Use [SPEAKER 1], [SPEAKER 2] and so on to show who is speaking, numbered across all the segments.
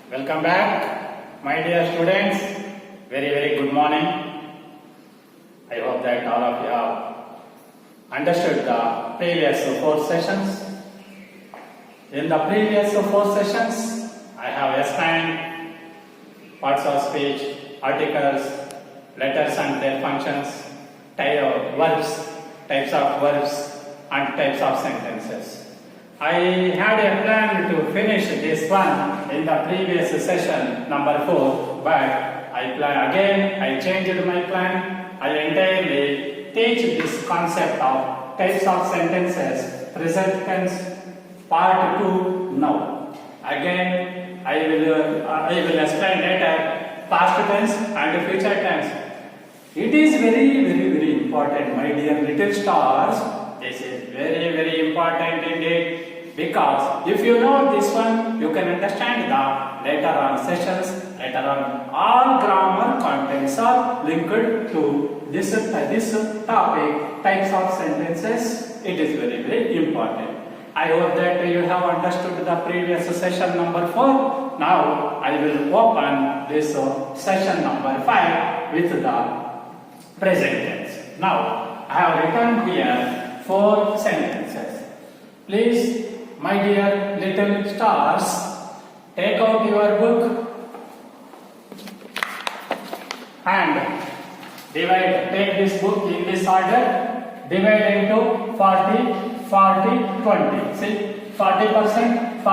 [SPEAKER 1] Welcome back, my dear students. Very good morning. I hope that all of you have understood the previous four sessions. In the previous four sessions, I have explained parts of speech, articles, letters and their functions, types of verbs and types of sentences. I had a plan to finish this one in the previous session number 4, but I changed my plan. I entirely teach this concept of types of sentences, present tense, part 2 now. Again, I will explain later past tense and future tense. It is very important, my dear little stars. This is very important indeed. Because if you know this one, you can understand the later on sessions, later on all grammar contents are linked to this topic, types of sentences. It is very important. I hope that you have understood the previous session number 4. Now I will open this session number 5 with the present tense. Now I have written here 4 sentences. Please, my dear little stars, take out your book and take this book in this order, divide into 40, 20. See, 40%,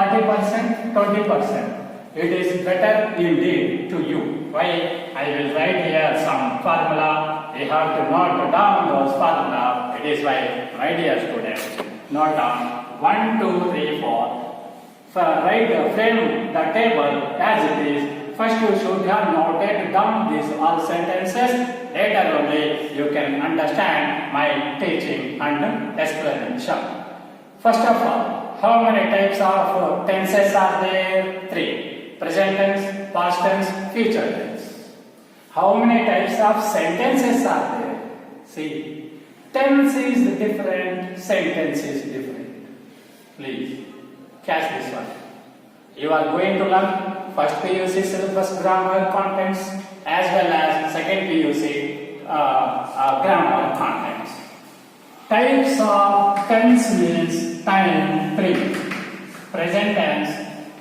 [SPEAKER 1] 20%. It is better indeed to you. Why? I will write here some formula. You have to note down those formula. It is why, my dear students, note down 1, 2, 3, 4. Frame the table as it is. First you should have noted down these all sentences. Later only you can understand my teaching and explanation. First of all, how many types of tenses are there? 3. Present tense, past tense, future tense. How many types of sentences are there? See, tense is different, sentence is different. Please catch this one. You are going to learn first PUC syllabus grammar contents as well as second PUC grammar contents. Types of tense means time, 3. Present tense,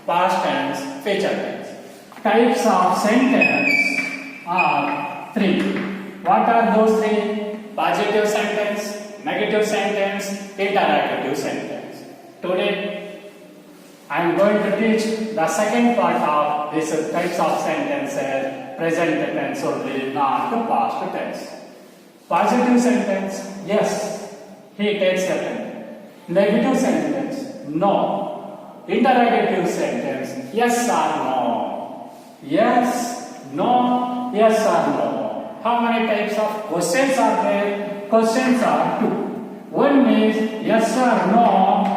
[SPEAKER 1] past tense, future tense. Types of sentence are 3. What are those 3? Positive sentence, negative sentence, interrogative sentence. Today, I am going to teach the second part of these types of sentences, present tense only, not the past tense. Positive sentence, yes, he takes a pen. Negative sentence, no. Interrogative sentence, yes or no. Yes, no, yes or no. How many types of questions are there? Questions are 2. One is yes or no,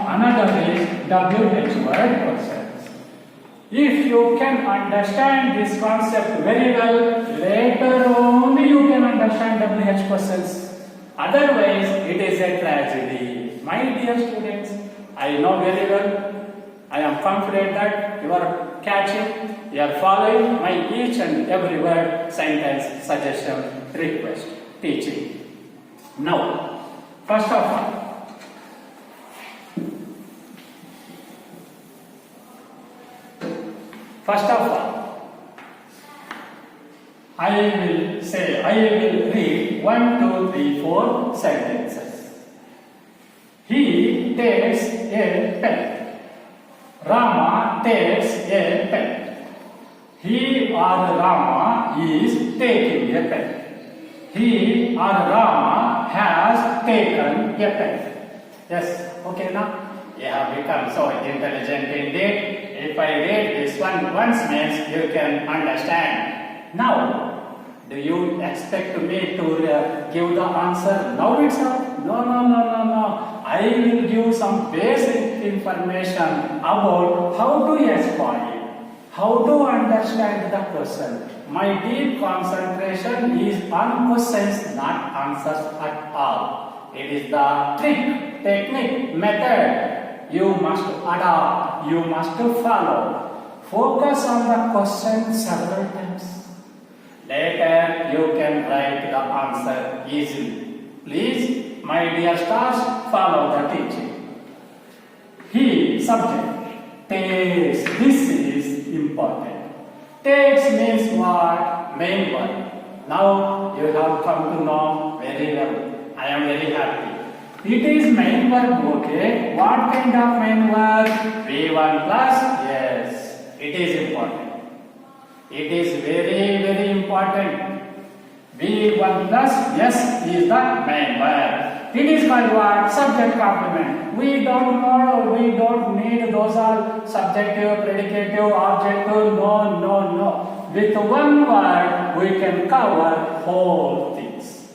[SPEAKER 1] another is WH word questions. If you can understand this concept very well, later only you can understand WH questions. Otherwise, it is a tragedy. My dear students, I know very well, I am confident that you are catching, you are following my each and every word, sentence, suggestion, request, teaching. Now, first of all, I will read 1, 2, 3, 4 sentences. He takes a pen. Rama takes a pen. He or Rama is taking a pen. He or Rama has taken a pen. Yes, okay now? You have become so intelligent indeed. If I read this one once means you can understand. Now, do you expect me to give the answer now itself? No. I will give some basic information about how to explain, how to understand the question. My deep concentration is on questions, not answers at all. It is the trick, technique, method you must adopt, you must follow. Focus on the question several times. Later you can write the answer easily. Please, my dear stars, follow the teaching. He, subject, takes. This is important. Takes means what? Main verb. Now you have come to know very well. I am very happy. It is main verb, okay? What kind of main verb? V1 plus, yes. It is important. It is very, very important. V1 plus, yes, is the main verb. It is called what? Subject complement. We don't know, we don't need those all subjective, predicative, objective, no. With one word, we can cover whole things.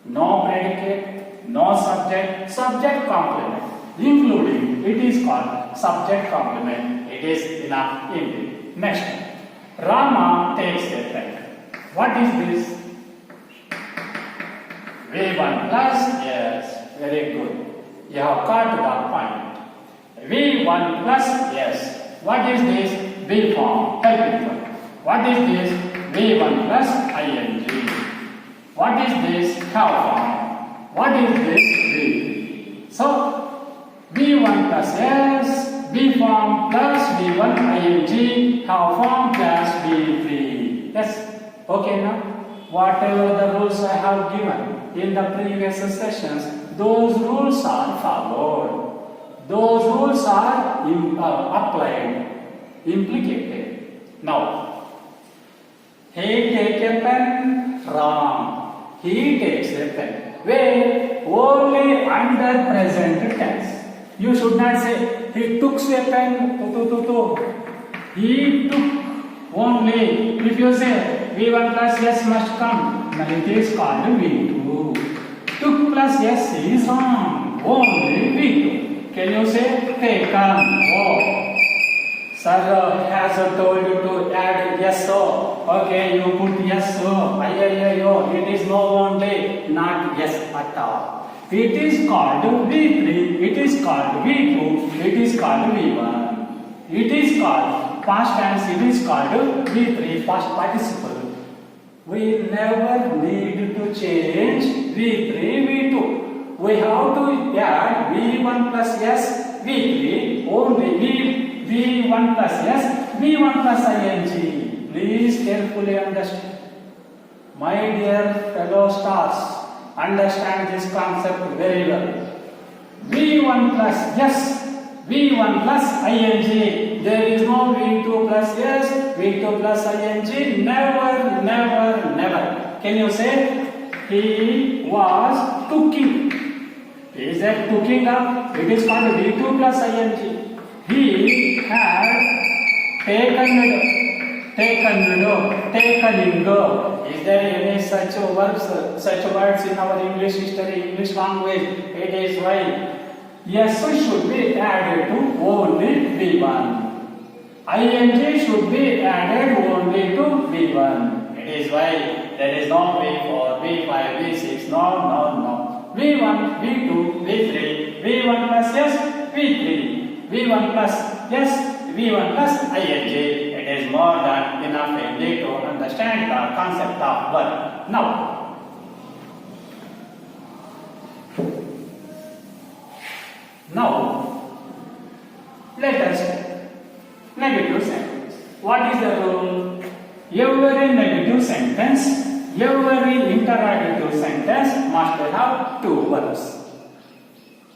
[SPEAKER 1] No predicate, no subject, subject complement. Including, it is called subject complement. It is enough indeed. Next, Rama takes a pen. What is this? V1 plus, yes, very good. You have got the point. V1 plus, yes. What is this? V form, helping form. What is this? V1 plus ing. What is this? Have form. What is this? V3. So, V1 plus yes, V form plus V1 ing, have form plus V3. Yes, okay now? Whatever the rules I have given in the previous sessions, those rules are followed. Those rules are applied, implicated. Now, he take a pen from. He takes a pen. Where? Only under present tense. You should not say he took a pen. He took only. If you say V1 plus yes must come, now it is called V2. Took plus yes is wrong. Only V2. Can you say taken? Oh. Sir has told you to add yes so. Okay, you put yes so. It is no only, not yes at all. It is called V3, it is called V2, it is called V1. It is called past tense, it is called V3, past participle. We never need to change V3, V2. We have to add V1 plus yes, V3, only V1 plus yes, V1 plus ing. Please carefully understand. My dear fellow stars, understand this concept very well. V1 plus yes, V1 plus ing. There is no V2 plus yes, V2 plus ing. Never. Can you say? He was cooking. Is that cooking up? It is called V2 plus ing. He had taken. Is there any such words in our English history, English language? It is why yes should be added to only V1. ing should be added only to V1. It is why there is no V4, V5, V6. No. V1, V2, V3, V1 plus yes, V3. V1 plus yes, V1 plus ing. It is more than enough indeed to understand the concept of verb. Now, let us negative sentence. What is the rule? Every negative sentence, every interrogative sentence must have two verbs.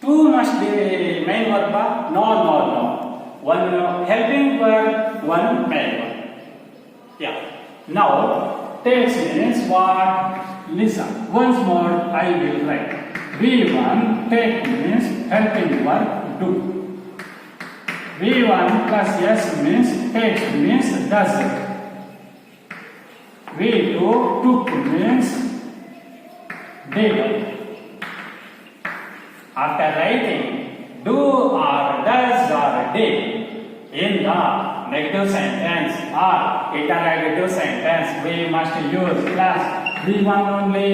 [SPEAKER 1] Two must be main verb. No. One helping verb, one main verb. Yeah. Now, takes means what? Listen. Once more, I will write. V1 take means helping verb do. V1 plus yes means takes means does it. V2 took means did. After writing do or does or did in the negative sentence or interrogative sentence, we must use plus V1 only.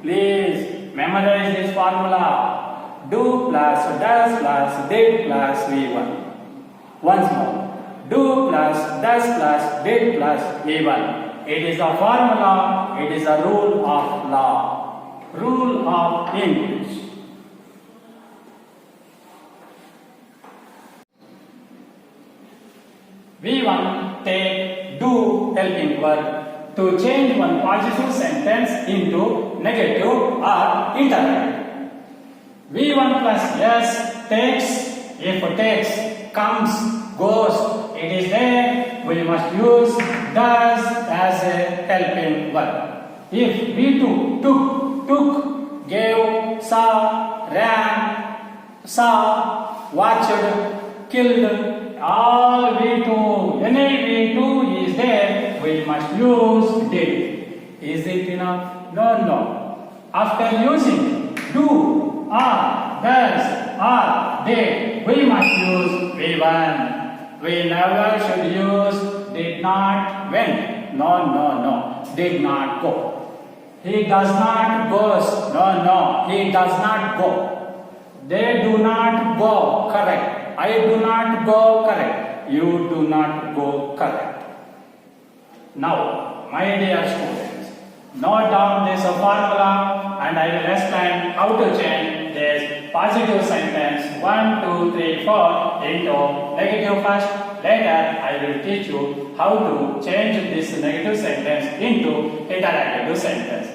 [SPEAKER 1] Please memorize this formula. Do plus does plus did plus V1. Once more. do plus, does plus, did plus, even. It is a formula, it is a rule of law, rule of English. V1 take do helping verb to change one positive sentence into negative or interrogative. V1 plus yes takes, if takes, comes, goes, it is there, we must use does as a helping verb. If V2 took, gave, saw, ran, saw, watched, killed, all V2, any V2 is there, we must use did. Is it enough? No. After using do, are, does, are, did, we must use V1. We never should use did not, went. No. Did not go. He does not goes. No. He does not go. They do not go. Correct. I do not go. Correct. You do not go. Correct. Now, my dear students, note down this formula and I will explain how to change this positive sentence 1, 2, 3, 4 into negative first. Later, I will teach you how to change this negative sentence into interrogative sentence.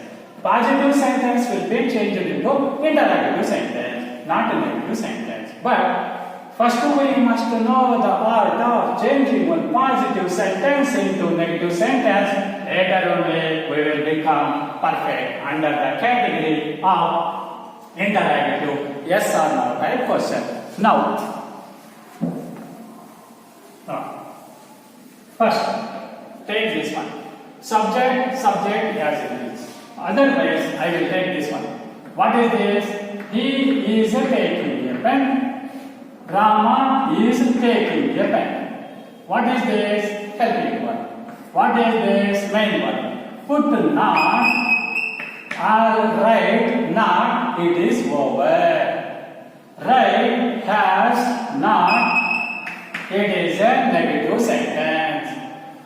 [SPEAKER 1] Positive sentence will be changed into interrogative sentence, not a negative sentence. But first we must know the art of changing one positive sentence into negative sentence. Later only we will become perfect under the category of interrogative yes or no type question. Now, first, take this one. Subject as it is. Otherwise, I will take this one. What is this? He is taking a pen. Rama is taking a pen. What is this? Helping one. What is this? Main one. Put not. I'll write not. It is over. Write has not. It is a negative sentence.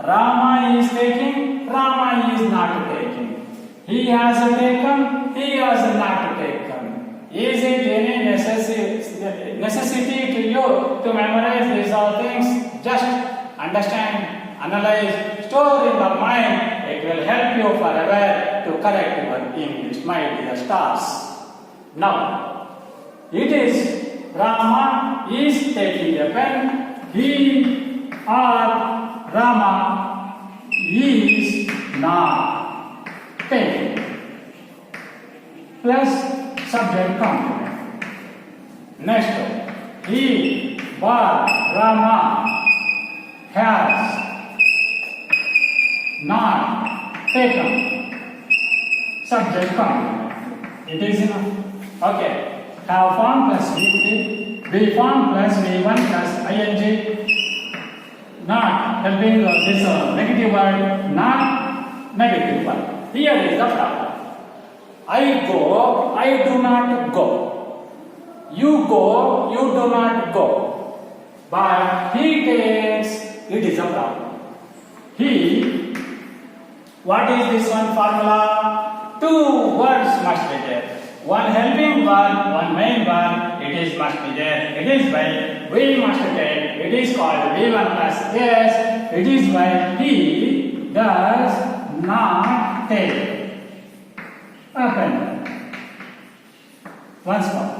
[SPEAKER 1] Rama is taking, Rama is not taking. He has taken, he has not taken. Is it any necessity to you to memorize these all things? Just understand, analyze, store in the mind. It will help you forever to correct your English, my dear stars. Now, it is Rama is taking a pen. He or Rama is not taking. Plus subject complement. Next, he or Rama has not taken. Subject complement. It is enough. Okay. Have form plus V3. B form plus V1 plus ing, not helping this negative word, not negative word. Here is the problem. I go, I do not go. You go, you do not go. But he takes, it is a problem. He, what is this one formula? Two words must be there. One helping one, one main one, it is must be there. It is why we must take. It is called V1 plus yes. It is why he does not take. Open. Once more.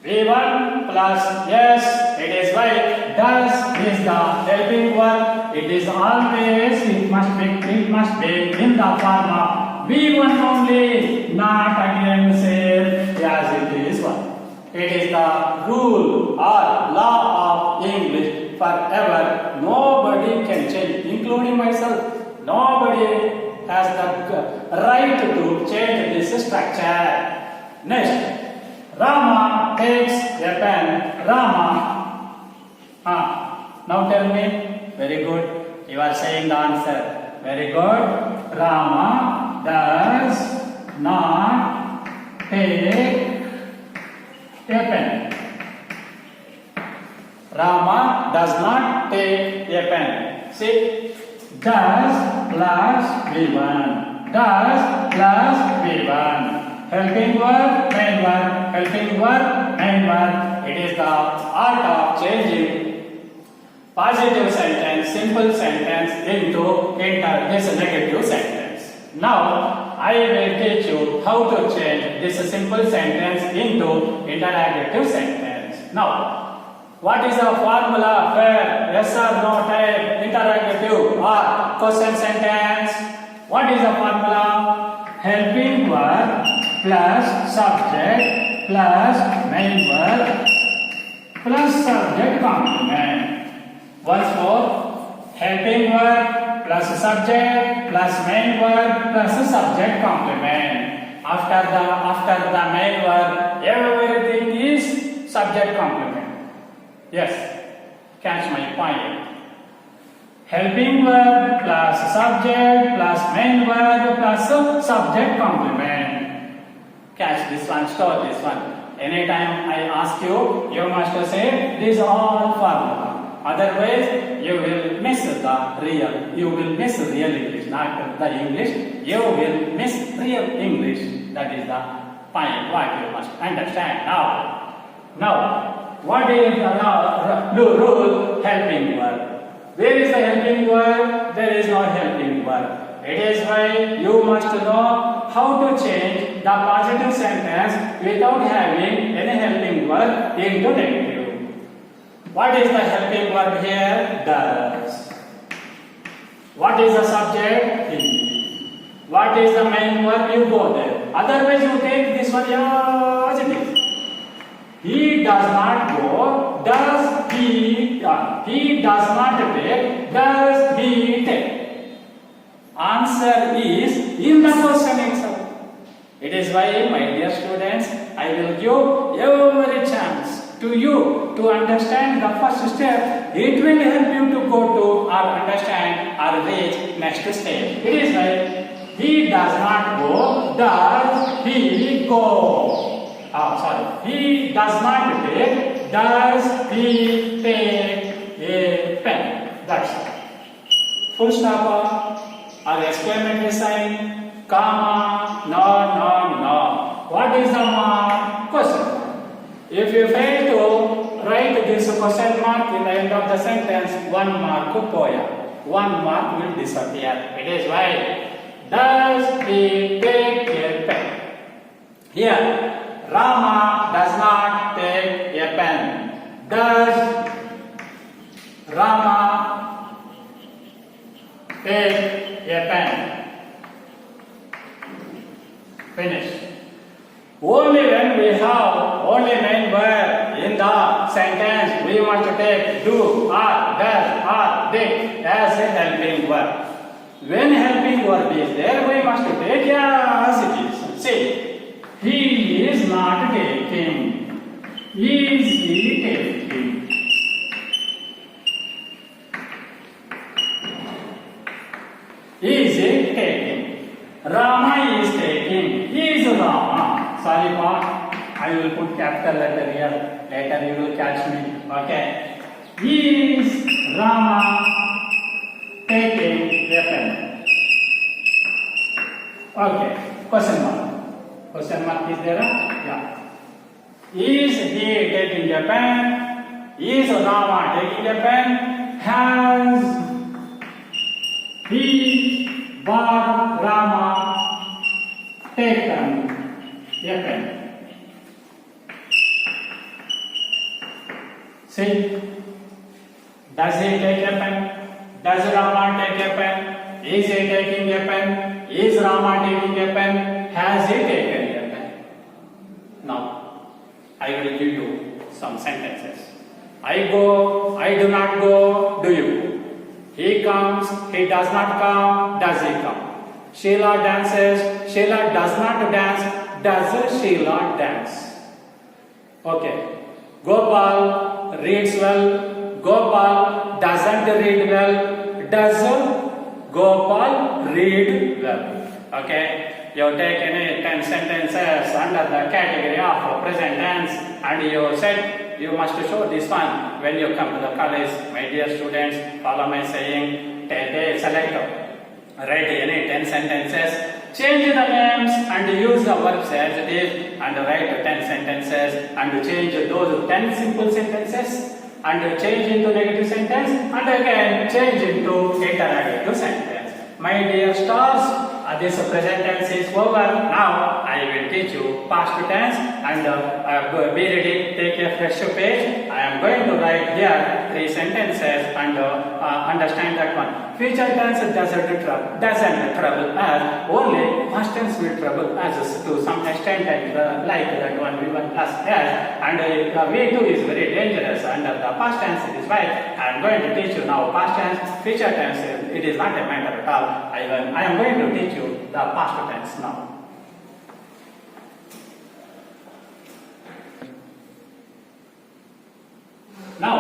[SPEAKER 1] V1 plus yes. It is why does is the helping one. It is always it must be in the form of V1 only, not again same as it is one. It is the rule or law of English forever. Nobody can change, including myself. Nobody has the right to change this structure. Next, Rama takes a pen. Rama. Now tell me. Very good. You are saying the answer. Very good. Rama does not take a pen. Rama does not take a pen. See, does plus V1. Does plus V1. Helping verb, main verb. Helping verb, main verb. It is the art of changing positive sentence, simple sentence into this negative sentence. Now, I will teach you how to change this simple sentence into interrogative sentence. Now, what is the formula for yes or no type interrogative or question sentence? What is the formula? Helping verb plus subject plus main verb plus subject complement. Once more, helping verb plus subject plus main verb plus subject complement. After the main verb, everything is subject complement. Yes, catch my point. Helping verb plus subject plus main verb plus subject complement. Catch this one, store this one. Anytime I ask you, you must say these are all formula. Otherwise, you will miss the real. You will miss real English, not the English. You will miss real English. That is the point. What you must understand now. What is the rule? Helping verb. Where is the helping verb? There is no helping verb. It is why you must know how to change the positive sentence without having any helping verb into negative. What is the helping verb here? Does. What is the subject? He. What is the main verb? You go there. Otherwise, you take this one as it is. He does not go. Does he? He does not take. Does he take? Answer is in the question itself. It is why, my dear students, I will give every chance to you to understand the first step. It will help you to go to or understand or reach next stage. It is why he does not go. Does he go? He does not take. Does he take a pen? That's it. Full stop or exclamatory sign, comma, no. What is the mark? Question mark. If you fail to write this question mark in the end of the sentence, 1 mark poya. 1 mark will disappear. It is why. Does he take a pen? Here, Rama does not take a pen. Does Rama take a pen? Finish. Only when we have only main verb in the sentence, we want to take do, are, does, are, did as a helping verb. When helping verb is there, we must take as it is. See, he is not taking. Is he taking? Is he taking? Rama is taking. Is Rama. Sorry, I will put capital letter here. Later you will catch me. Okay. Is Rama taking a pen? Okay. Question mark. Question mark is there? Yeah. Is he taking a pen? Is Rama taking a pen? Has he bought Rama taken a pen? See, does he take a pen? Does Rama take a pen? Is he taking a pen? Is Rama taking a pen? Has he taken a pen? Now, I will give you some sentences. I go, I do not go, do you? He comes, he does not come, does he come? Sheila dances, Sheila does not dance, does Sheila dance? Okay. Gopal reads well, Gopal doesn't read well, does Gopal read well? Okay. You take any 10 sentences under the category of present tense.
[SPEAKER 2] and you said you must show this one when you come to the college. My dear students, follow my saying. Select, write any 10 sentences, change the names and use the verbs as it is, and write 10 sentences and change those 10 simple sentences and change into negative sentence and again change into interrogative sentence. My dear stars, this present tense is over. Now I will teach you past tense and be ready, take a fresh page. I am going to write here 3 sentences and understand that one. Future tense doesn't trouble us, only past tense will trouble us to some extent, and like that one V1 plus S, and V2 is very dangerous under the past tense. It is why I am going to teach you now past tense. Future tense, it is not a matter at all. I am going to teach you the past tense now. Now,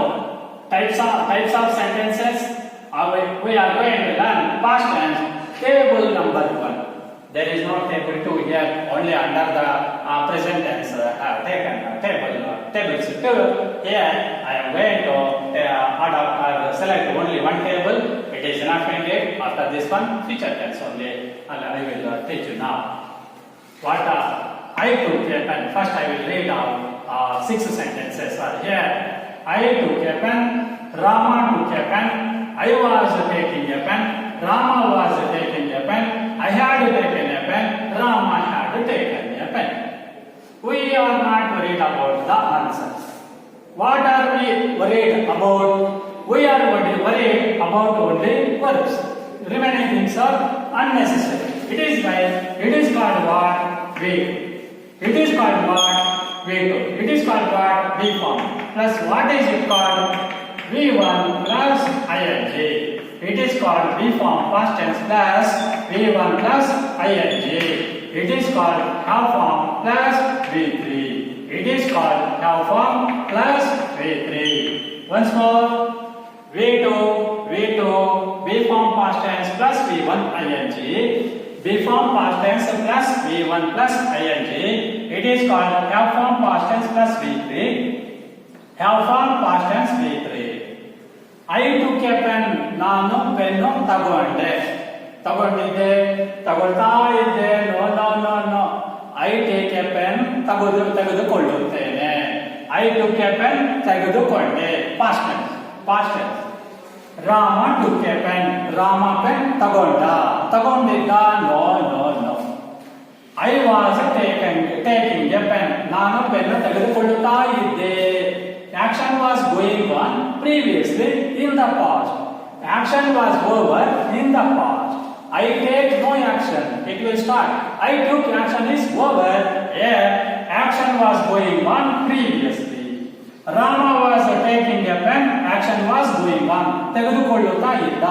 [SPEAKER 2] types of sentences. We are going to learn past tense. Table number 1. There is no table 2 here. Only under the present tense taken tables 2. Here I am going to select only one table. It is enough indeed. After this one, future tense only. I will teach you now. What I took a pen. First I will read out 6 sentences are here. I took a pen. Rama took a pen. I was taking a pen. Rama was taking a pen. I had taken a pen. Rama had taken a pen. We are not worried about the answers. What are we worried about? We are worried about only verbs. Remaining things are unnecessary. It is called what? We. It is called what? V2. It is called what? V form. Plus what is it called? V1 plus ing. It is called V form past tense plus V1 plus ing. It is called have form plus V3. It is called have form plus V3. Once more. V2, V form past tense plus V1 ing. V form past tense plus V1 plus ing. It is called have form past tense plus V3. Have form past tense V3. I took a pen. ನಾನು pen ತಗೊಂಡಿದ್ದೆ ತಗೊಳ್ತಾ ಇದ್ದೆ. No I take a pen ತೆಗೆದುಕೊಳ್ಳುತ್ತೇನೆ. I took a pen ತೆಗೆದುಕೊಂಡೆ. Past tense. Rama took a pen. Rama pen ತಗೊಂಡಿದ್ದ. No I was taking a pen. ನಾನು pen ತೆಗೆದುಕೊಳ್ಳುತ್ತಾ ಇದ್ದೆ. Action was going on previously in the past. Action was over in the past. I take no action. It will start. I took action is over. Yeah. Action was going on previously. Rama was taking a pen. Action was going on. ತೆಗೆದುಕೊಳ್ಳುತ್ತಾ ಇದ್ದ.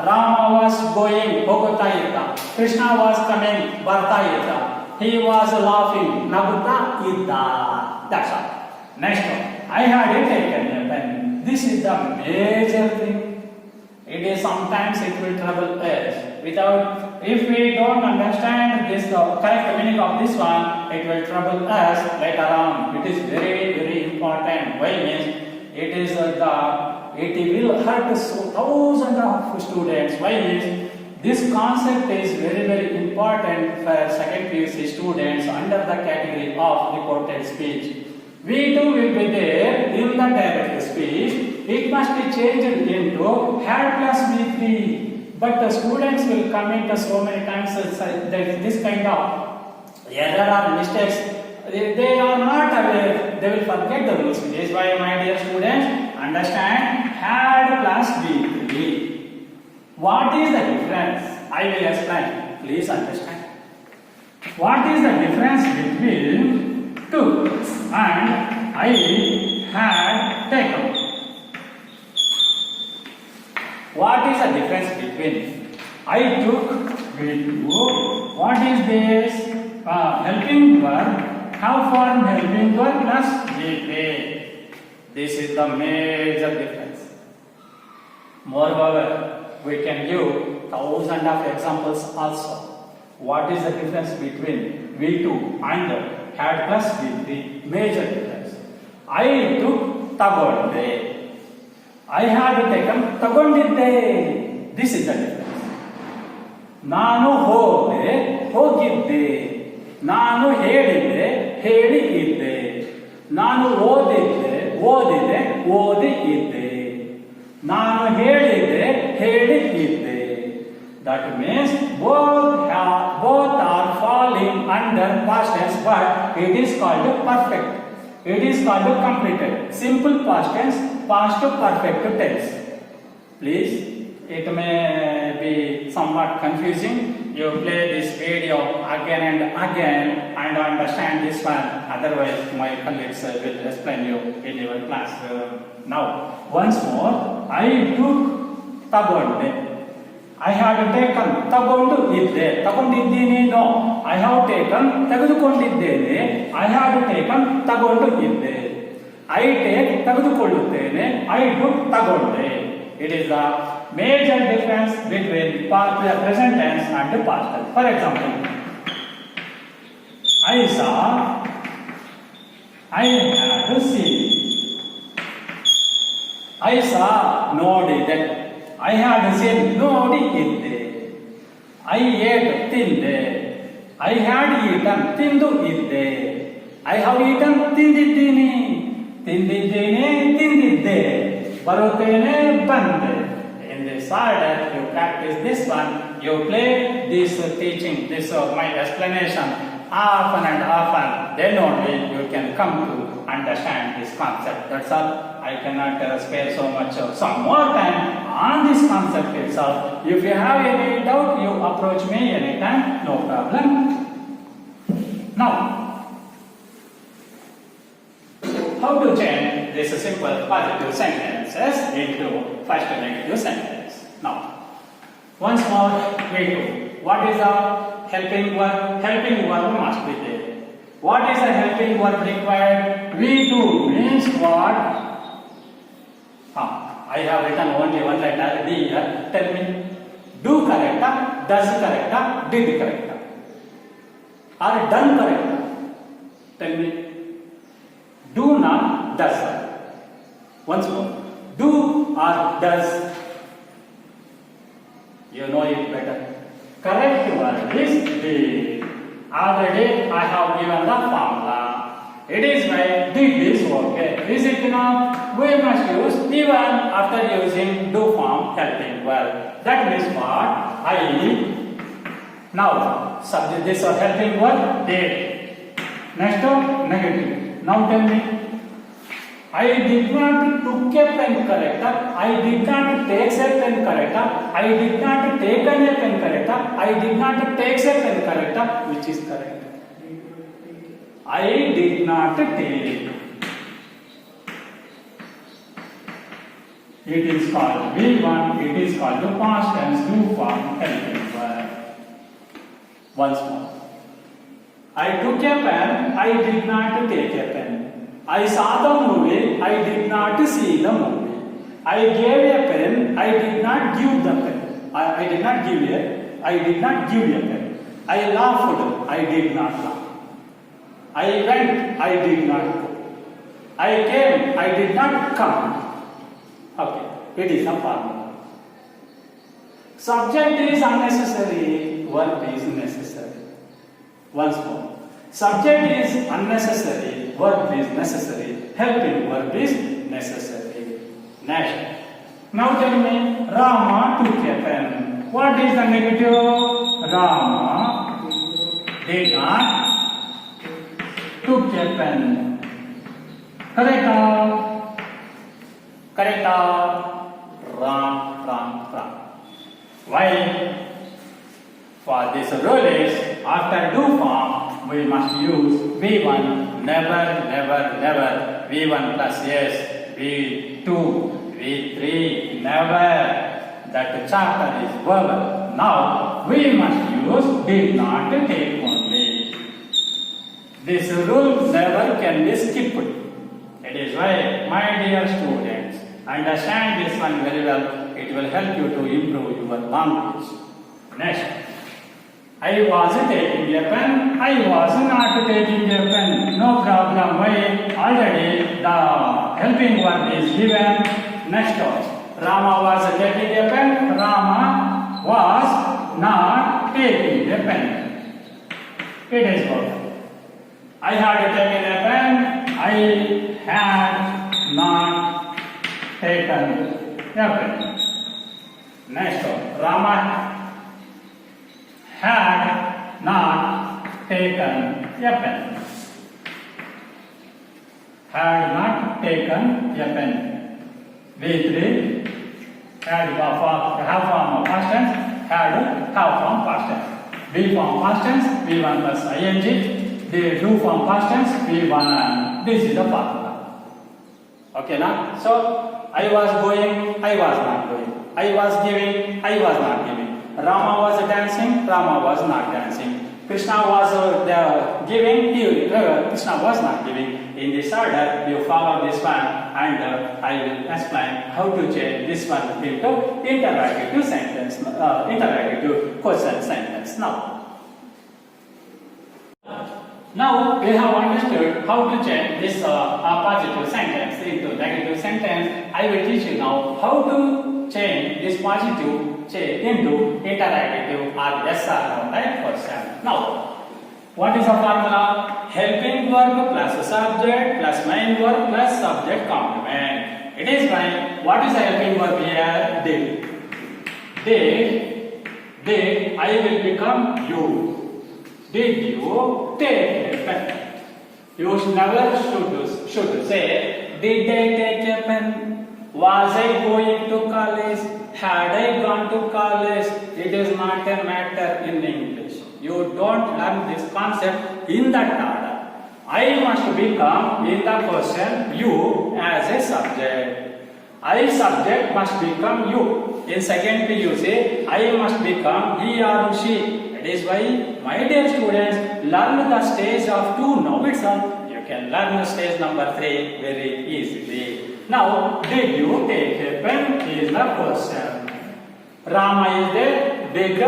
[SPEAKER 2] Rama was going. ಹೋಗುತ್ತಾ ಇದ್ದ. Krishna was coming. ಬರ್ತಾ ಇದ್ದ. He was laughing. ನಗುತ್ತಾ ಇದ್ದ. That's all. Next one. I had taken a pen. This is the major thing. It is sometimes it will trouble us. If we don't understand this, the correct meaning of this one, it will trouble us later on. It is very important. Why means it will hurt thousands of students. Why means this concept is very important for second PUC students under the category of reported speech. V2 will be there in the direct speech. It must be changed into had plus V3. But the students will commit so many times this kind of error or mistakes. They are not aware. They will forget the rules. This is why, my dear students, understand had plus V3. What is the difference? I will explain. Please understand. What is the difference between took and I had taken? What is the difference between I took with what is this? Helping verb, have form helping verb plus V3. This is the major difference. Moreover, we can give thousands of examples also. What is the difference between V2 and had plus V3? Major difference. I took tagonde. I had taken tagondidde. This is the difference. ನಾನು ಹೋದೆ ಹೋಗಿದ್ದೆ. ನಾನು ಹೇಳಿದ್ದೆ ಹೇಳಿ ಇದ್ದೆ. ನಾನು ಓದಿದ್ದೆ ಓದಿದೆ ಓದಿ ಇದ್ದೆ. ನಾನು ಹೇಳಿದ್ದೆ ಹೇಳಿ ಇದ್ದೆ. That means both are falling under past tense, but it is called perfect. It is called completed. Simple past tense, past perfect tense. Please, it may be somewhat confusing. You play this video again and again and understand this one. Otherwise, my colleagues will explain you in your class. Now, once more, I took tagonde. I had taken ತಗೊಂಡು ಇದ್ದೆ ತಗೊಂಡಿದ್ದೀನಿ no I have taken ತೆಗೆದುಕೊಂಡಿದ್ದೇನೆ I had taken ತಗೊಂಡು ಇದ್ದೆ I take ತೆಗೆದುಕೊಳ್ಳುತ್ತೇನೆ I took ತಗೊಂಡೆ. It is the major difference between present tense and past tense. For example, I saw, I had seen. I saw ನೋಡಿದೆ I had seen ನೋಡಿ ಇದ್ದೆ. I ate ತಿಂದೆ. I had eaten ತಿಂದು ಇದ್ದೆ. I have eaten ತಿಂದಿದ್ದೀನಿ. ತಿಂದಿದ್ದೇನೆ ತಿಂದಿದ್ದೆ. ಬರುತ್ತೇನೆ ಬಂದೆ. In this order, you practice this one. You play this teaching, this my explanation often and often. Then only you can come to understand this concept. That's all. I cannot spare so much some more time on this concept itself. If you have any doubt, you approach me anytime, no problem. Now, how to change this simple positive sentences into first negative sentence? Now, once more, we do. What is a helping verb? Helping verb must be there. What is a helping verb required? We do means what? I have written only one letter D here. Tell me, do correct, does correct, did correct, or done correct? Tell me, do not, does. Once more, do or does. You know it better. Correct word is did. Already I have given the formula. It is why did is okay. Is it enough? We must use even after using do form helping verb. That means what? I now subject this or helping verb did. Next negative. Now tell me. I did not took a pen corrector. I did not take a pen corrector. I did not take a pen corrector. I did not take a pen corrector. Which is correct? I did not take. It is called V1. It is called the past tense do form helping verb. Once more. I took a pen. I did not take a pen. I saw the movie. I did not see the movie. I gave a pen. I did not give the pen. I did not give a. I did not give a pen. I laughed. I did not laugh. I went. I did not go. I came. I did not come. Okay. It is a formula. Subject is unnecessary. Verb is necessary. Once more. Subject is unnecessary. Verb is necessary. Helping verb is necessary. Next. Now tell me, Rama took a pen. What is the negative? Rama did not took a pen. Correct? Correct? Wrong. Why? For this rule is after do form we must use V1, never, V1 plus yes, V2, V3, never. That chapter is verbal. Now we must use did not take only. This rule never can be skipped. It is why, my dear students, understand this one very well. It will help you to improve your language. Next.
[SPEAKER 1] I was taking a pen. I was not taking a pen. No problem. Why? Already the helping verb is given. Next one. Rama was taking a pen. Rama was not taking a pen. It is good. I had taken a pen. I had not taken a pen. Next one. Rama had not taken a pen. Had not taken a pen. V3 had have form of past tense, had have form past tense. V form past tense, V1 plus ing. The do form past tense, V1. This is the formula. Okay now? So I was going, I was not going. I was giving, I was not giving. Rama was dancing, Rama was not dancing. Krishna was giving, Krishna was not giving. In this order, you follow this one, and I will explain how to change this one into interrogative sentence, interrogative question sentence. Now we have understood how to change this positive sentence into negative sentence. I will teach you now how to change this positive into interrogative or yes or no type question. Now, what is the formula? Helping verb plus subject plus main verb plus subject complement. It is fine. What is the helping verb here? Did I will become you. Did you take a pen? You should never should say, did I take a pen? Was I going to college? Had I gone to college? It is not a matter in English. You don't learn this concept in that order. I must become in the question you as a subject. I subject must become you. In second you say I must become he or she. That is why, my dear students, learn the stage of 2 now itself. You can learn the stage number 3 very easily. Now, did you take a pen is the question. Rama is there. Did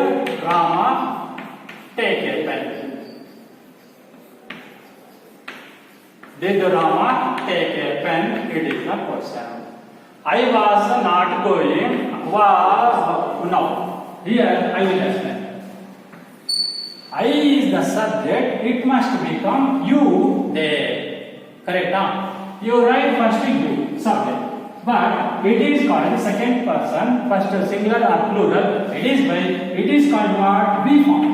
[SPEAKER 1] Rama take a pen? Did Rama take a pen? It is the question. I was not going. Was no. Here I will explain. I is the subject. It must become you there. Correct? Huh? You write first you subject, but it is called second person, first singular or plural. It is called what? B form.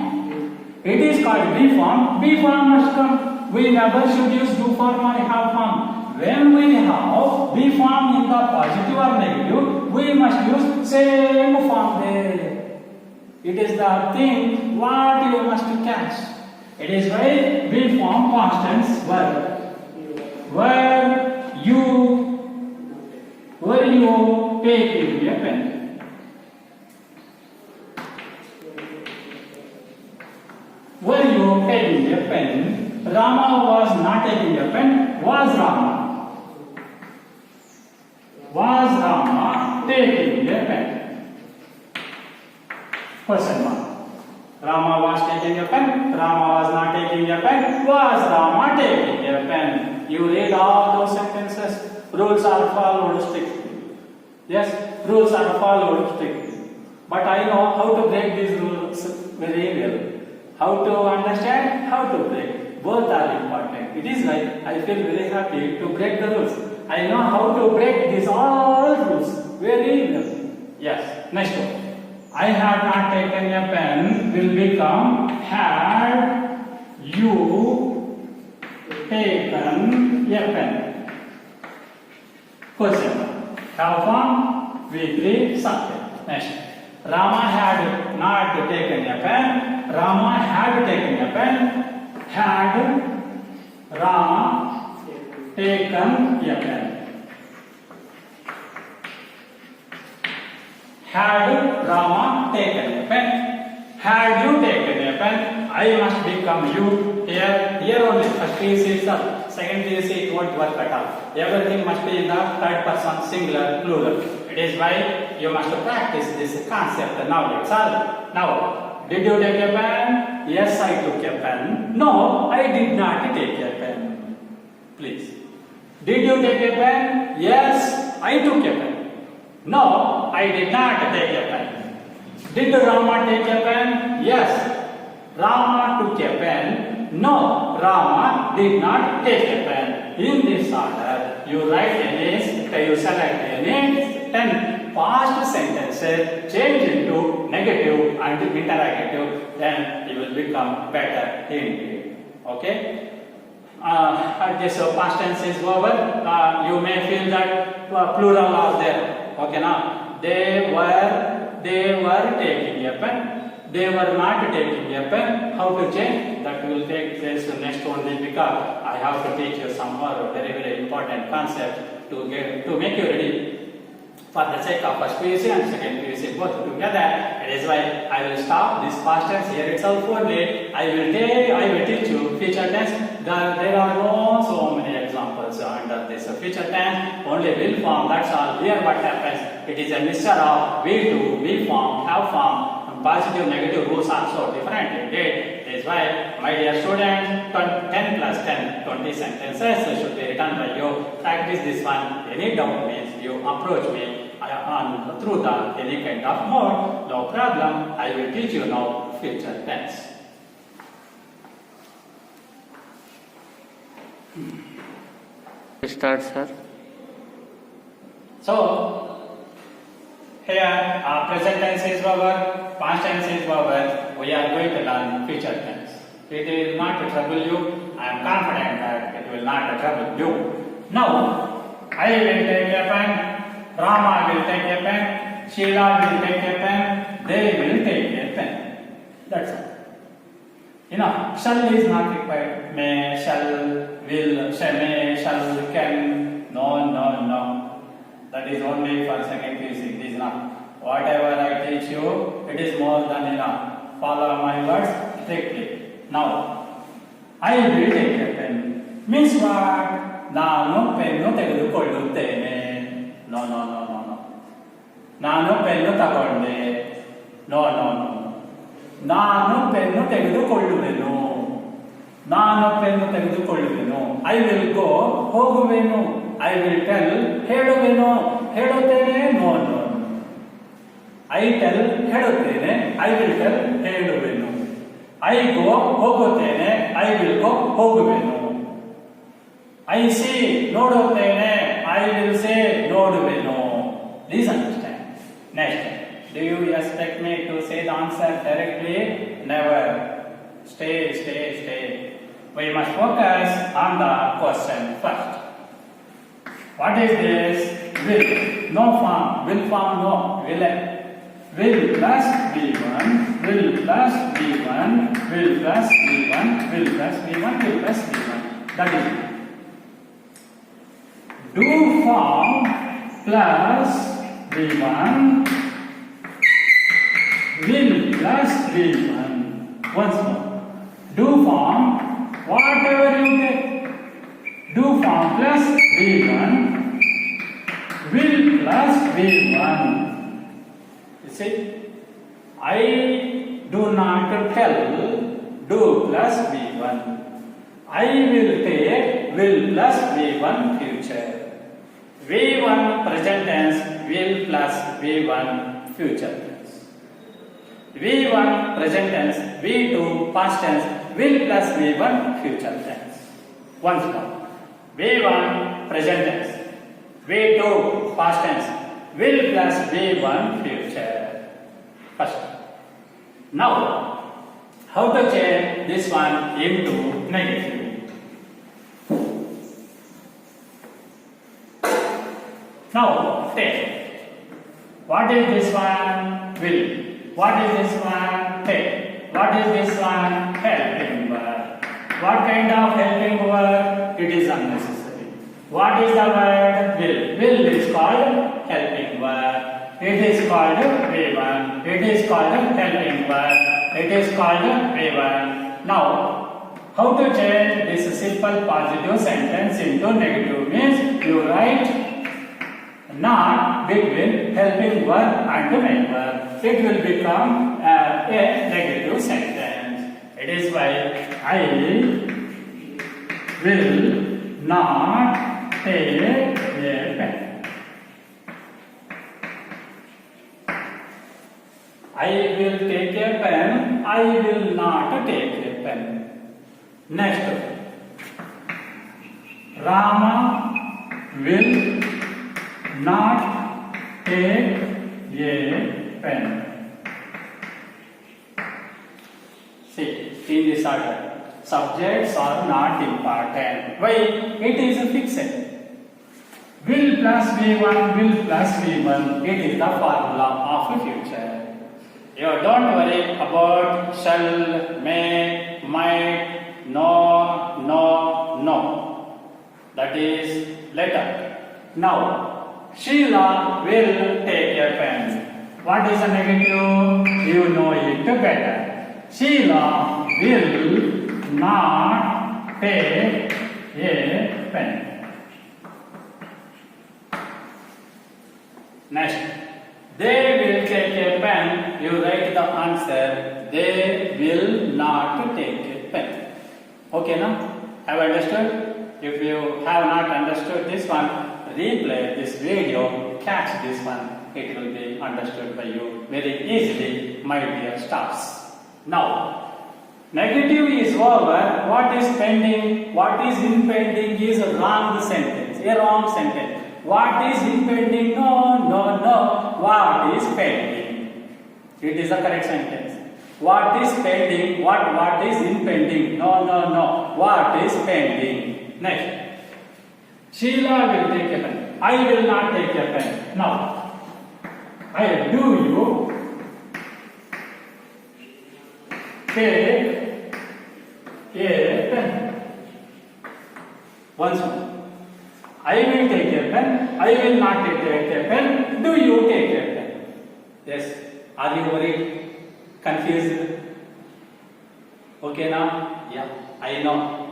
[SPEAKER 1] It is called B form. B form must come. We never should use do form or have form. When we have B form in the positive or negative, we must use same form there. It is the thing what you must catch. It is why B form past tense verb. Were you taking a pen? Were you taking a pen? Rama was not taking a pen. Was Rama? Was Rama taking a pen? Question mark. Rama was taking a pen. Rama was not taking a pen. Was Rama taking a pen? You read all those sentences. Rules are followed strictly. Yes, rules are followed strictly. But I know how to break these rules very well. How to understand, how to break. Both are important. It is like I feel very happy to break the rules. I know how to break these all rules very well. Yes, next one. I have not taken a pen will become had you taken a pen. Question. Have form V3 subject. Next. Rama had not taken a pen. Rama had taken a pen. Had Rama taken a pen. Had Rama taken a pen? Had you taken a pen? I must become you. Here only first is itself. Second is it won't work at all. Everything must be in the third person singular plural. It is why you must practice this concept now itself. Now
[SPEAKER 2] Did you take a pen? Yes, I took a pen. No, I did not take a pen. Please. Did you take a pen? Yes, I took a pen. No, I did not take a pen. Did Rama take a pen? Yes, Rama took a pen. No, Rama did not take a pen. In this order, you write any, you select any 10 past sentences, change into negative and interrogative, then you will become better in it. Okay? This past tense is over. You may feel that plural are there. Okay, now they were taking a pen. They were not taking a pen. How to change? That will take place next only, because I have to teach you some more very important concept to make you ready for the sake of first PUC and second PUC both together. That is why I will stop this past tense here itself only. I will teach you future tense. There are no so many examples under this future tense. Only will form. That's all. Here what happens? It is a mixture of will to, will form, have form. Positive, negative rules are so different indeed. That is why, my dear students, 10 plus 10, 20 sentences should be written by you. Practice this one. Any doubt means you approach me through the any kind of mode. No problem. I will teach you now future tense.
[SPEAKER 1] Start, sir.
[SPEAKER 2] So, here present tense is over, past tense is over. We are going to learn future tense. It will not trouble you. I am confident that it will not trouble you. Now, I will take a pen, Rama will take a pen, Sheila will take a pen, they will take a pen. That's all. You know, shall is not required. May, shall, will, may, shall, can. No. That is only for second PUC. It is not. Whatever I teach you, it is more than enough. Follow my words strictly. Now, I will take a pen. Means what? ನಾನು pen ತೆಗೆದುಕೊಳ್ಳುತ್ತೇನೆ. No. ನಾನು pen ತಗೊಂಡೆ. No. ನಾನು pen ತೆಗೆದುಕೊಳ್ಳುವೆನು. ನಾನು pen ತೆಗೆದುಕೊಳ್ಳುವೆನು. I will go, ಹೋಗುವೆನು. I will tell, ಹೇಳುವೆನು. ಹೇಳುತ್ತೇನೆ. No. I tell, ಹೇಳುತ್ತೇನೆ. I will tell, ಹೇಳುವೆನು. I go, ಹೋಗುತ್ತೇನೆ. I will go, ಹೋಗುವೆನು. I see, ನೋಡುತ್ತೇನೆ. I will say, ನೋಡುವೆನು. Please understand. Next. Do you expect me to say the answer directly? Never. Stay. We must focus on the question first. What is this? Will. No form. Will form no. Will plus V1. Will plus V1. Will plus V1. Will plus V1. Will plus V1. That is it. Do form plus V1. Will plus V1. Once more. Do form, whatever you take. Do form plus V1. Will plus V1. You see, I do not tell do plus V1. I will take will plus V1 future. V1 present tense, will plus V1 future tense. V1 present tense, V2 past tense, will plus V1 future tense. Once more. V1 present tense, V2 past tense, will plus V1 future. First. Now, how to change this one into negative? Now, take. What is this one? Will. What is this one? Take. What is this one? Helping verb. What kind of helping verb? It is unnecessary. What is the word? Will. Will is called helping verb. It is called V1. It is called helping verb. It is called V1. Now, how to change this simple positive sentence into negative means you write not between helping verb and main verb. It will become a negative sentence. It is why I will not take a pen. I will take a pen. I will not take a pen. Next. Rama will not take a pen. See, in this order, subjects are not important. Why? It is a fixed. Will plus V1, will plus V1. It is the formula of a future. You don't worry about shall, may, might, no. That is later. Now, Sheila will take a pen. What is a negative? You know it better. Sheila will not take a pen. Next, they will take a pen. You write the answer. They will not take a pen. Okay, now? Have understood? If you have not understood this one, replay this video, catch this one. It will be understood by you very easily, my dear stars. Now, negative is over. What is pending? What is impending is a wrong sentence. A wrong sentence. What is impending? No. What is pending? It is a correct sentence. What is pending? What is impending? No. What is pending? Next. Sheila will take a pen. I will not take a pen. Now, do you take a pen? Once more. I will take a pen. I will not take a pen. Do you take a pen? Yes. Are you worried? Confused? Okay now? Yeah, I know.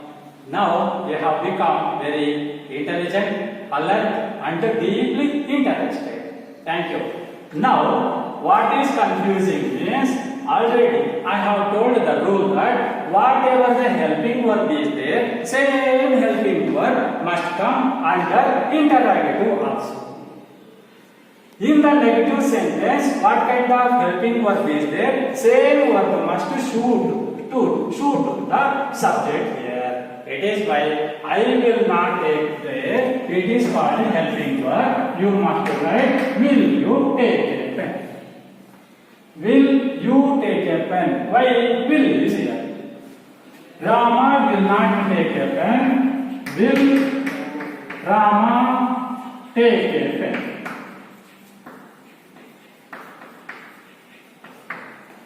[SPEAKER 2] Now you have become very intelligent, alert, and deeply interested. Thank you. Now, what is confusing means already I have told the rule that whatever the helping verb is there, same helping verb must come under interrogative also. In the negative sentence, what kind of helping verb is there? Same verb must shoot the subject here. It is why I will not take there. It is called helping verb. You must write, will you take a pen? Will you take a pen? Why will is here? Rama will not take a pen. Will Rama take a pen?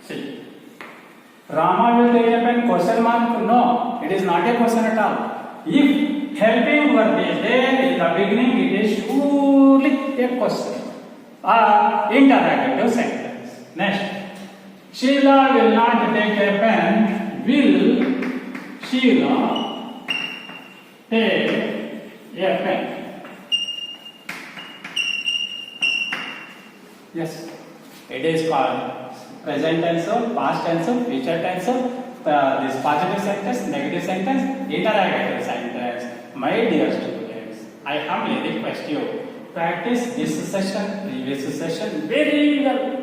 [SPEAKER 2] See. Rama will take a pen, question mark? No, it is not a question at all. If helping verb is there in the beginning, it is surely a question. Interrogative sentence. Next. Sheila will not take a pen. Will Sheila take a pen? Yes. It is called present tense, past tense, future tense, this positive sentence, negative sentence, interrogative sentence. My dear students, I humbly request you, practice this session, previous session very well.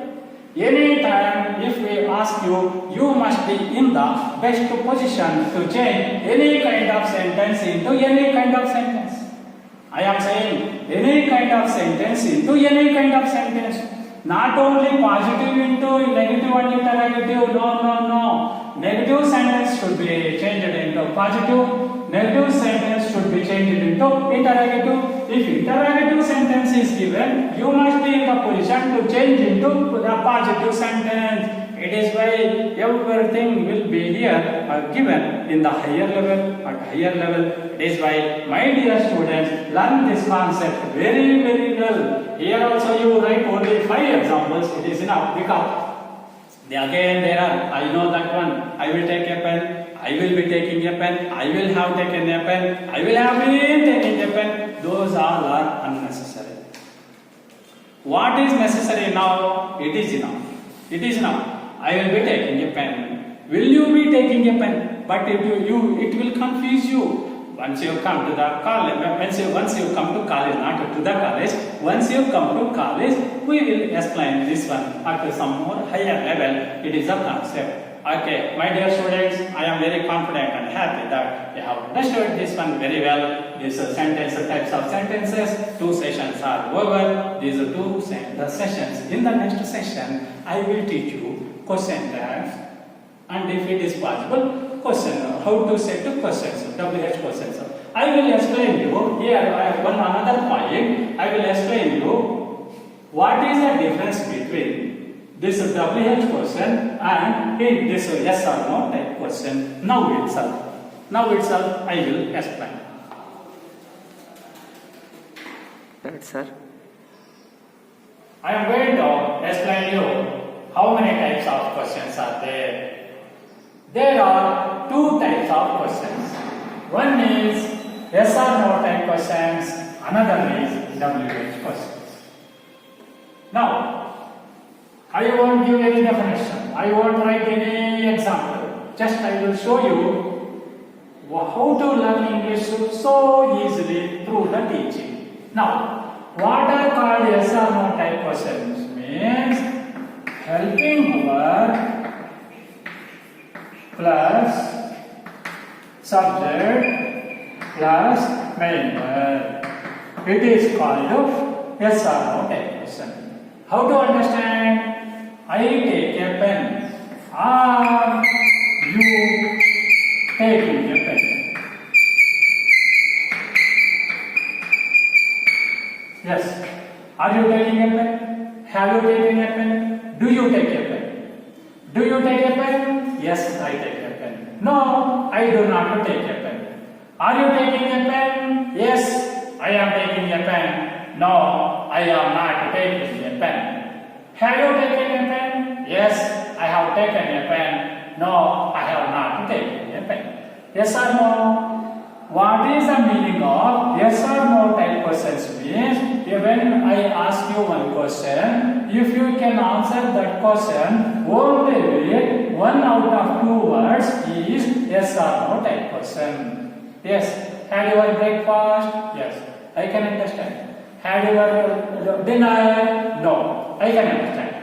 [SPEAKER 2] Anytime if we ask you, you must be in the best position to change any kind of sentence into any kind of sentence. I am saying any kind of sentence into any kind of sentence. Not only positive into negative and interrogative, no. Negative sentence should be changed into positive, negative sentence should be changed into interrogative. If interrogative sentence is given, you must be in the position to change into the positive sentence. It is why everything will be here given in the higher level, at higher level. It is why, my dear students, learn this concept very, very well. Here also you write only 5 examples, it is enough, because again there are, I know that one, I will take a pen, I will be taking a pen, I will have taken a pen, I will have been taking a pen. Those all are unnecessary. What is necessary now? It is enough. It is enough. I will be taking a pen. Will you be taking a pen? But it will confuse you. Once you come to the college, once you come to college, not to the college, once you come to college, we will explain this one at some more higher level. It is a concept. Okay, my dear students, I am very confident and happy that you have understood this one very well. These types of sentences, 2 sessions are over. These are 2 sessions. In the next session, I will teach you question tags, and if it is possible, how to set questions, WH questions. I will explain you here. I have another point. I will explain you what is the difference between this WH question and this yes or no type question. Now itself I will explain.
[SPEAKER 3] Right, sir.
[SPEAKER 2] I am going to explain you how many types of questions are there. There are 2 types of questions. One is yes or no type questions, another is WH questions. Now, I won't give any definition, I won't write any example, just I will show you how to learn English so easily through the teaching. Now, what are called yes or no type questions means helping verb plus subject plus main verb. It is called yes or no type question. How to understand? I take a pen. Are you taking a pen? Yes. Are you taking a pen? Have you taken a pen? Do you take a pen? Do you take a pen? Yes, I take a pen. No, I do not take a pen. Are you taking a pen? Yes, I am taking a pen. No, I am not taking a pen. Have you taken a pen? Yes, I have taken a pen. No, I have not taken a pen. Yes or no? What is the meaning of yes or no type questions means when I ask you one question, if you can answer that question only with 1 out of 2 words is yes or no type question. Yes. Had your breakfast? Yes. I can understand. Had your dinner? No. I can understand.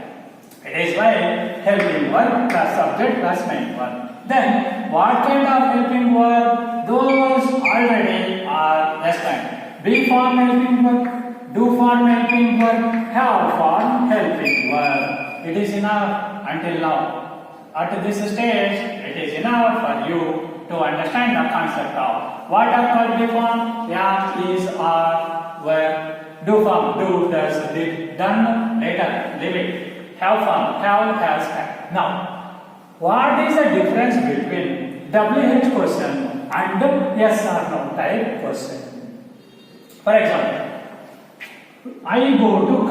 [SPEAKER 2] It is like helping verb plus subject plus main verb. Then what kind of helping verb? Those already are explained. Be form helping verb, do form helping verb, have form helping verb. It is enough until now. At this stage, it is enough for you to understand the concept of what are called be form. Yeah, is, are, were. Do form, do, does, did, done, later, leave it. Have form, have, has, have. Now, what is the difference between WH question and yes or no type question? For example, I am going to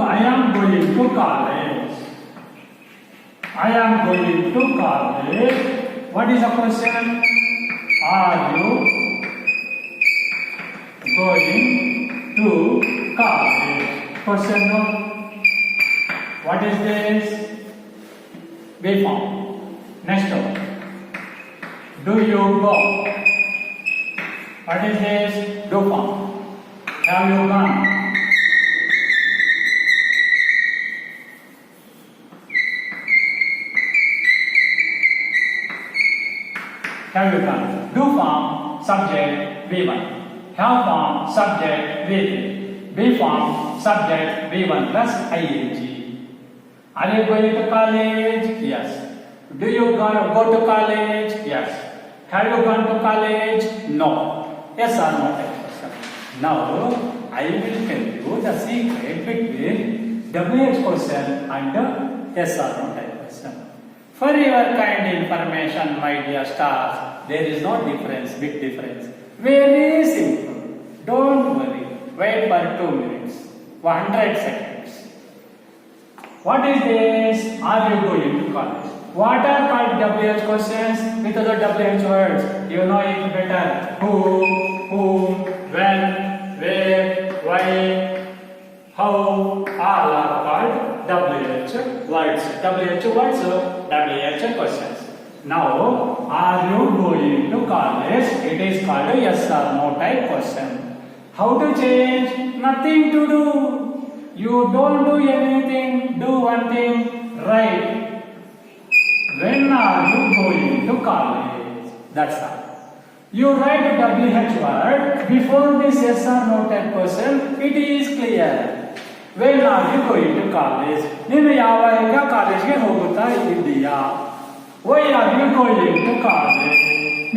[SPEAKER 2] college. I am going to college. What is the question? Are you going to college? Question no. What is this? Be form. Next one. Do you go? What is this? Do form. Have you gone? Have you gone? Do form, subject, V1. Have form, subject, V3. Be form, subject, V1 plus ing. Are you going to college? Yes. Do you go to college? Yes. Have you gone to college? No. Yes or no type question. Now, I will tell you the secret between WH question and yes or no type question. For your kind information, my dear stars, there is no difference, big difference. Very simple. Don't worry. Wait for 2 minutes. 100 seconds. What is this? Are you going to college? What are called WH questions? With the WH words, you know it better. Who, whom, when, where, why, how, all are called WH words. WH words WH questions.
[SPEAKER 1] Now, are you going to college? It is called a yes or no type question. How to change? Nothing to do. You don't do anything. Do one thing. Right. When are you going to college? That's all. You write WH word before this yes or no type question. It is clear. When are you going to college? ನೀನು ಯಾವಾಗ ಕಾಲೇಜ್ಗೆ ಹೋಗುತ್ತಾ ಇದ್ದೀಯಾ? Why are you going to college?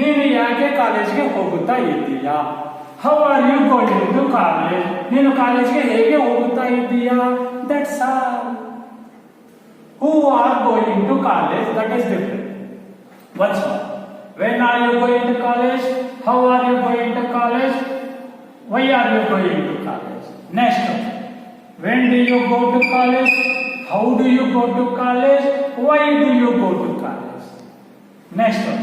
[SPEAKER 1] ನೀನು ಯಾಕೆ ಕಾಲೇಜ್ಗೆ ಹೋಗುತ್ತಾ ಇದ್ದೀಯಾ? How are you going to college? ನೀನು ಕಾಲೇಜ್ಗೆ ಹೇಗೆ ಹೋಗುತ್ತಾ ಇದ್ದೀಯಾ? That's all. Who are going to college? That is different. Once more. When are you going to college? How are you going to college? Why are you going to college? Next one. When do you go to college? How do you go to college? Why do you go to college? Next one.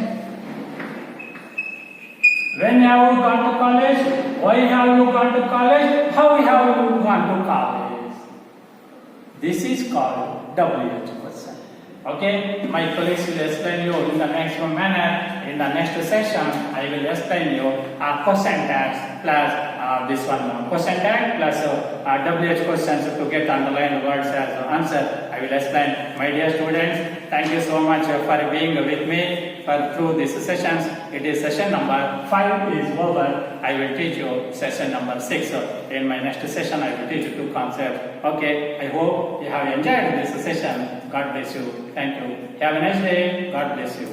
[SPEAKER 1] When have you gone to college? Why have you gone to college? How have you gone to college? This is called WH question. Okay, my colleagues will explain you in the next manner. In the next session, I will explain you question tags plus this one question tag plus WH questions to get underlined words as answer. I will explain. My dear students, thank you so much for being with me through these sessions. It is session number 5 is over. I will teach you session number 6. In my next session, I will teach you 2 concepts. Okay, I hope you have enjoyed this session. God bless you. Thank you. Have a nice day. God bless you.